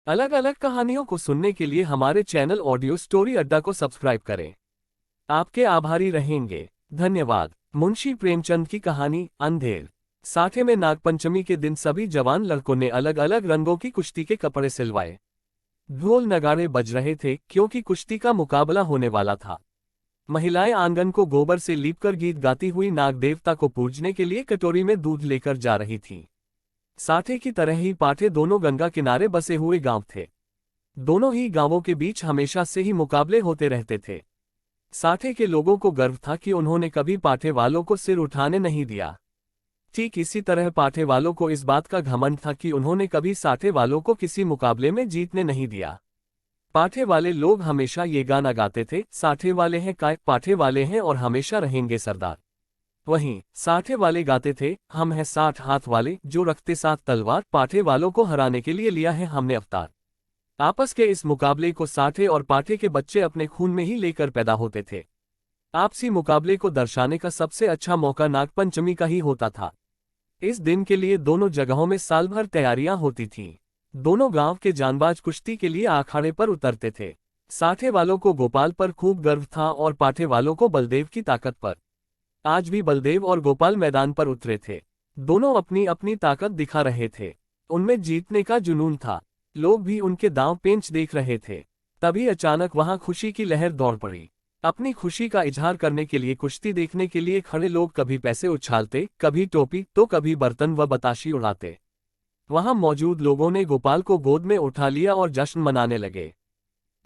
अलग अलग कहानियों को सुनने के लिए हमारे चैनल ऑडियो स्टोरी अड्डा को सब्सक्राइब करें। आपके आभारी रहेंगे। धन्यवाद। मुंशी प्रेमचंद की कहानी अंधेर। साठे में नागपंचमी के दिन सभी जवान लड़कों ने अलग अलग रंगों की कुश्ती के कपड़े सिलवाए। ढोल नगाड़े बज रहे थे क्योंकि कुश्ती का मुकाबला होने वाला था। महिलाएं आंगन को गोबर से लीपकर गीत गाती हुई नाग देवता को पूजने के लिए कटोरी में दूध लेकर जा रही थीं। साठे की तरह ही पाठे दोनों गंगा किनारे बसे हुए गांव थे। दोनों ही गांवों के बीच हमेशा से ही मुकाबले होते रहते थे। साठे के लोगों को गर्व था कि उन्होंने कभी पाठे वालों को सिर उठाने नहीं दिया। ठीक इसी तरह पाठे वालों को इस बात का घमंड था कि उन्होंने कभी साठे वालों को किसी मुकाबले में जीतने नहीं दिया। पाठे वाले लोग हमेशा ये गाना गाते थे, साठे वाले हैं काय, पाठे वाले हैं और हमेशा रहेंगे सरदार। वहीं साठे वाले गाते थे, हम हैं 60 हाथ वाले जो रखते 7 तलवार, पाठे वालों को हराने के लिए लिया है हमने अवतार। आपस के इस मुकाबले को साठे और पाठे के बच्चे अपने खून में ही लेकर पैदा होते थे। आपसी मुकाबले को दर्शाने का सबसे अच्छा मौका नागपंचमी का ही होता था। इस दिन के लिए दोनों जगहों में साल भर तैयारियां होती थीं। दोनों गांव के जानबाज कुश्ती के लिए अखाड़े पर उतरते थे। साठे वालों को गोपाल पर खूब गर्व था और पाठे वालों को बलदेव की ताकत पर। आज भी बलदेव और गोपाल मैदान पर उतरे थे। दोनों अपनी अपनी ताकत दिखा रहे थे। उनमें जीतने का जुनून था। लोग भी उनके दांव पेंच देख रहे थे। तभी अचानक वहां खुशी की लहर दौड़ पड़ी। अपनी खुशी का इजहार करने के लिए कुश्ती देखने के लिए खड़े लोग कभी पैसे उछालते, कभी टोपी तो कभी बर्तन व बताशी उड़ाते। वहां मौजूद लोगों ने गोपाल को गोद में उठा लिया और जश्न मनाने लगे।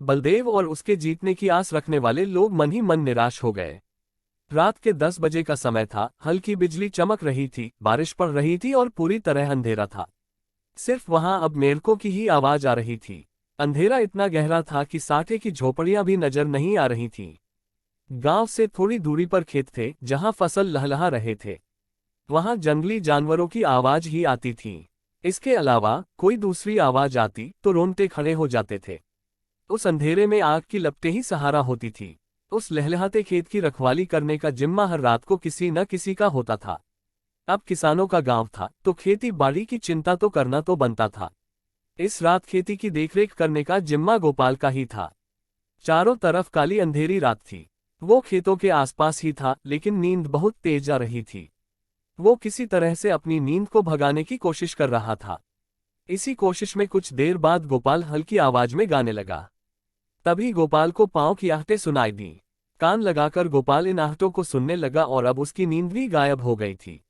बलदेव और उसके जीतने की आस रखने वाले लोग मन ही मन निराश हो गए। रात के 10 बजे का समय था। हल्की बिजली चमक रही थी, बारिश पड़ रही थी और पूरी तरह अंधेरा था। सिर्फ वहां अब मेढकों की ही आवाज आ रही थी। अंधेरा इतना गहरा था कि साठे की झोपड़ियां भी नजर नहीं आ रही थीं। गांव से थोड़ी दूरी पर खेत थे जहां फसल लहलहा रहे थे। वहां जंगली जानवरों की आवाज ही आती थी। इसके अलावा कोई दूसरी आवाज आती तो रोंगटे खड़े हो जाते थे। उस अंधेरे में आग की लपटें ही सहारा होती थी। उस लहलहाते खेत की रखवाली करने का जिम्मा हर रात को किसी न किसी का होता था। अब किसानों का गांव था तो खेती बाड़ी की चिंता तो करना तो बनता था। इस रात खेती की देखरेख करने का जिम्मा गोपाल का ही था। चारों तरफ काली अंधेरी रात थी। वो खेतों के आसपास ही था, लेकिन नींद बहुत तेज आ रही थी। वो किसी तरह से अपनी नींद को भगाने की कोशिश कर रहा था। इसी कोशिश में कुछ देर बाद गोपाल हल्की आवाज में गाने लगा। तभी गोपाल को पांव की आहटें सुनाई दी। कान लगाकर गोपाल इन आहटों को सुनने लगा और अब उसकी नींद भी गायब हो गई थी।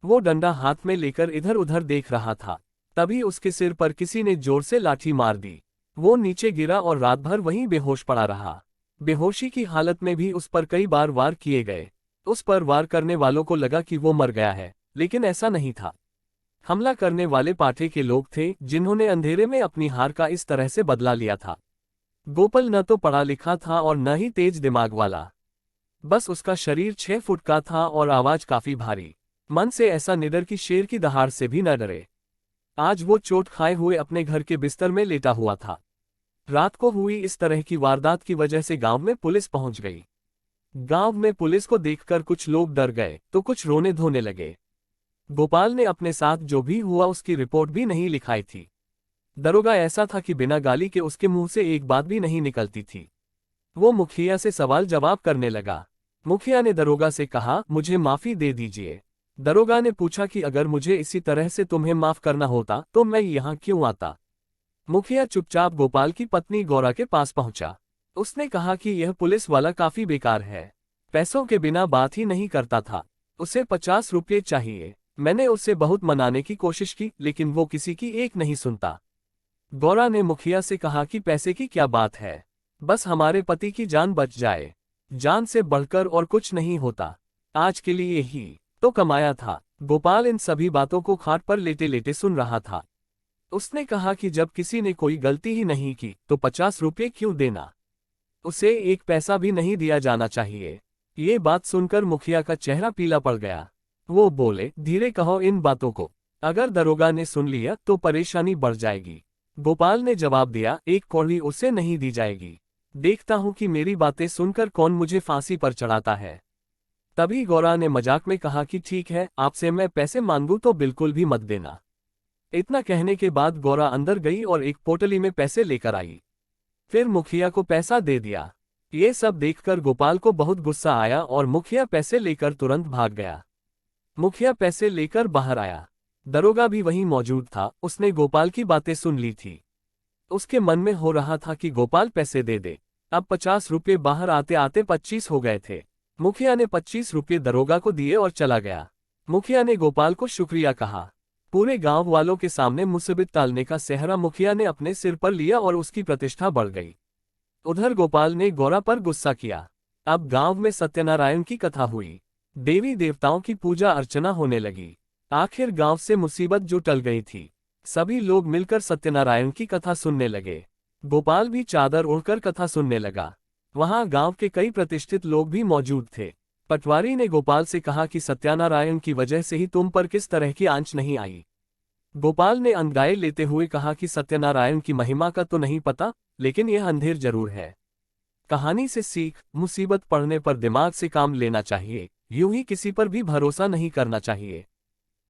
वो डंडा हाथ में लेकर इधर उधर देख रहा था। तभी उसके सिर पर किसी ने जोर से लाठी मार दी। वो नीचे गिरा और रात भर वहीं बेहोश पड़ा रहा। बेहोशी की हालत में भी उस पर कई बार वार किए गए। उस पर वार करने वालों को लगा कि वो मर गया है, लेकिन ऐसा नहीं था। हमला करने वाले पाठे के लोग थे जिन्होंने अंधेरे में अपनी हार का इस तरह से बदला लिया था। गोपाल न तो पढ़ा लिखा था और न ही तेज दिमाग वाला। बस उसका शरीर 6 फुट का था और आवाज काफी भारी। मन से ऐसा निडर कि शेर की दहाड़ से भी न डरे। आज वो चोट खाए हुए अपने घर के बिस्तर में लेटा हुआ था। रात को हुई इस तरह की वारदात की वजह से गांव में पुलिस पहुंच गई। गांव में पुलिस को देखकर कुछ लोग डर गए तो कुछ रोने धोने लगे। गोपाल ने अपने साथ जो भी हुआ उसकी रिपोर्ट भी नहीं लिखाई थी। दरोगा ऐसा था कि बिना गाली के उसके मुंह से एक बात भी नहीं निकलती थी। वो मुखिया से सवाल जवाब करने लगा। मुखिया ने दरोगा से कहा, मुझे माफी दे दीजिए। दरोगा ने पूछा कि अगर मुझे इसी तरह से तुम्हें माफ करना होता तो मैं यहाँ क्यों आता। मुखिया चुपचाप गोपाल की पत्नी गौरा के पास पहुंचा। उसने कहा कि यह पुलिस वाला काफी बेकार है, पैसों के बिना बात ही नहीं करता था, उसे 50 रुपये चाहिए। मैंने उसे बहुत मनाने की कोशिश की लेकिन वो किसी की एक नहीं सुनता। गौरा ने मुखिया से कहा कि पैसे की क्या बात है, बस हमारे पति की जान बच जाए, जान से बढ़कर और कुछ नहीं होता। आज के लिए ही तो कमाया था। गोपाल इन सभी बातों को खाट पर लेटे लेटे सुन रहा था। उसने कहा कि जब किसी ने कोई गलती ही नहीं की तो 50 रुपये क्यों देना, उसे एक पैसा भी नहीं दिया जाना चाहिए। ये बात सुनकर मुखिया का चेहरा पीला पड़ गया। वो बोले, धीरे कहो इन बातों को, अगर दरोगा ने सुन लिया तो परेशानी बढ़ जाएगी। गोपाल ने जवाब दिया, एक कौड़ी उसे नहीं दी जाएगी। देखता हूं कि मेरी बातें सुनकर कौन मुझे फांसी पर चढ़ाता है। तभी गौरा ने मजाक में कहा कि ठीक है, आपसे मैं पैसे मांगू तो बिल्कुल भी मत देना। इतना कहने के बाद गौरा अंदर गई और एक पोटली में पैसे लेकर आई। फिर मुखिया को पैसा दे दिया। ये सब देखकर गोपाल को बहुत गुस्सा आया और मुखिया पैसे लेकर तुरंत भाग गया। मुखिया पैसे लेकर बाहर आया। दरोगा भी वहीं मौजूद था, उसने गोपाल की बातें सुन ली थी। उसके मन में हो रहा था कि गोपाल पैसे दे दे। अब 50 रुपये बाहर आते आते 25 हो गए थे। मुखिया ने 25 रुपये दरोगा को दिए और चला गया। मुखिया ने गोपाल को शुक्रिया कहा। पूरे गांव वालों के सामने मुसीबत टालने का सेहरा मुखिया ने अपने सिर पर लिया और उसकी प्रतिष्ठा बढ़ गई। उधर गोपाल ने गौरा पर गुस्सा किया। अब गांव में सत्यनारायण की कथा हुई। देवी देवताओं की पूजा अर्चना होने लगी। आखिर गांव से मुसीबत जो टल गई थी। सभी लोग मिलकर सत्यनारायण की कथा सुनने लगे। गोपाल भी चादर ओढ़कर कथा सुनने लगा। वहां गांव के कई प्रतिष्ठित लोग भी मौजूद थे। पटवारी ने गोपाल से कहा कि सत्यनारायण की वजह से ही तुम पर किस तरह की आंच नहीं आई। गोपाल ने अंगाए लेते हुए कहा कि सत्यनारायण की महिमा का तो नहीं पता, लेकिन यह अंधेर जरूर है। कहानी से सीख, मुसीबत पड़ने पर दिमाग से काम लेना चाहिए, यूं ही किसी पर भी भरोसा नहीं करना चाहिए।